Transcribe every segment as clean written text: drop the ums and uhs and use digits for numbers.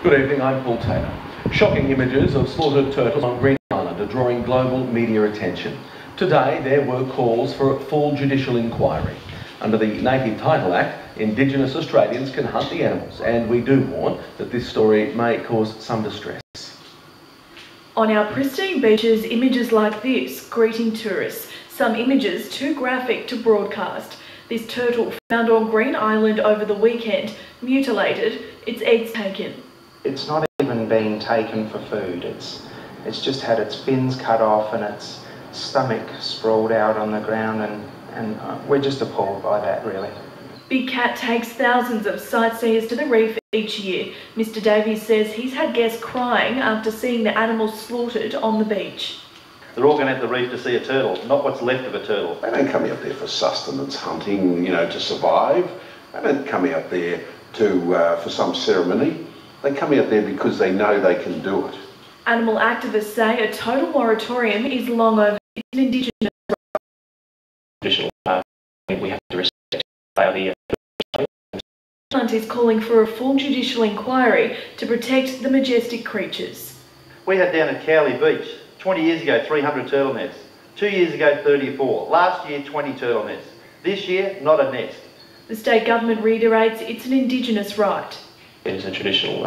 Good evening, I'm Paul Taylor. Shocking images of slaughtered turtles on Green Island are drawing global media attention. Today there were calls for a full judicial inquiry. Under the Native Title Act, Indigenous Australians can hunt the animals, and we do warn that this story may cause some distress. On our pristine beaches, images like this greeting tourists, some images too graphic to broadcast. This turtle found on Green Island over the weekend, mutilated, its eggs taken. It's not even been taken for food. It's just had its fins cut off and its stomach sprawled out on the ground, and we're just appalled by that, really. Big Cat takes thousands of sightseers to the reef each year. Mr Davies says he's had guests crying after seeing the animals slaughtered on the beach. They're all going to have the reef to see a turtle, not what's left of a turtle. They don't come out there for sustenance hunting, to survive. They don't come out there for some ceremony. They come out there because they know they can do it. Animal activists say a total moratorium is long overdue. It's an Indigenous traditional we have to respect. The Hunt is calling for a full judicial inquiry to protect the majestic creatures. We had down at Cowley Beach 20 years ago 300 turtle nests, 2 years ago 34, last year 20 turtle nests, this year not a nest. The state government reiterates it's an Indigenous right. It is a traditional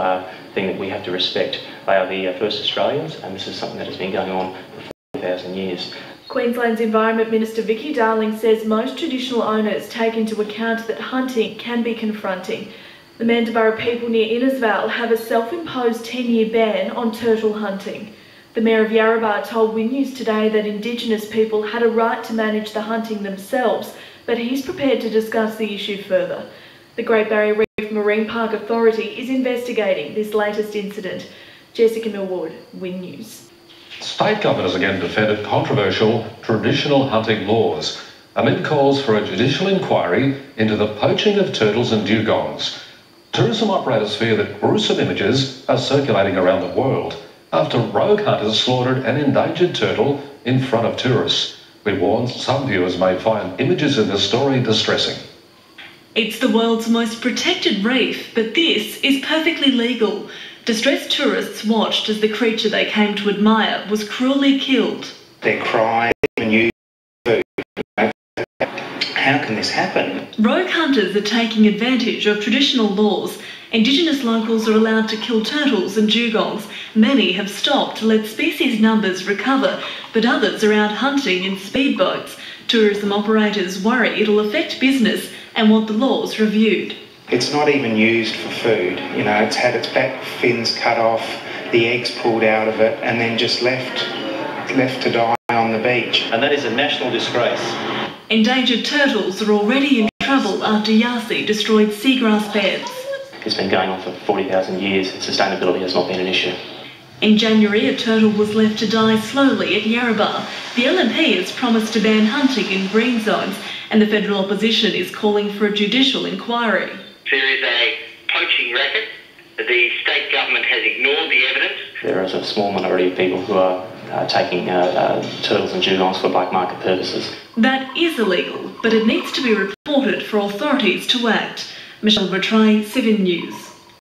thing that we have to respect. They are the first Australians, and this is something that has been going on for 4,000 years. Queensland's Environment Minister Vicky Darling says most traditional owners take into account that hunting can be confronting. The Mandurah people near Innisfail have a self-imposed 10-year ban on turtle hunting. The Mayor of Yarrabah told Win News today that Indigenous people had a right to manage the hunting themselves, but he's prepared to discuss the issue further. The Great Barrier Reef Marine Park Authority is investigating this latest incident. Jessica Millward, Win News. State government has again defended controversial traditional hunting laws amid calls for a judicial inquiry into the poaching of turtles and dugongs. Tourism operators fear that gruesome images are circulating around the world after rogue hunters slaughtered an endangered turtle in front of tourists. We warn some viewers may find images in the story distressing. It's the world's most protected reef, but this is perfectly legal. Distressed tourists watched as the creature they came to admire was cruelly killed. They're crying and you food. How can this happen? Rogue hunters are taking advantage of traditional laws. Indigenous locals are allowed to kill turtles and dugongs. Many have stopped to let species numbers recover, but others are out hunting in speedboats. Tourism operators worry it'll affect business and want the laws reviewed. It's not even used for food. It's had its back fins cut off, the eggs pulled out of it, and then just left to die on the beach. And that is a national disgrace. Endangered turtles are already in trouble after Yasi destroyed seagrass beds. It's been going on for 40,000 years. Sustainability has not been an issue. In January, a turtle was left to die slowly at Yarrabah. The LNP has promised to ban hunting in green zones, and the federal opposition is calling for a judicial inquiry. There is a poaching racket. The state government has ignored the evidence. There is a small minority of people who are taking turtles and dugongs for black market purposes. That is illegal, but it needs to be reported for authorities to act. Michelle Rattray, 7 News.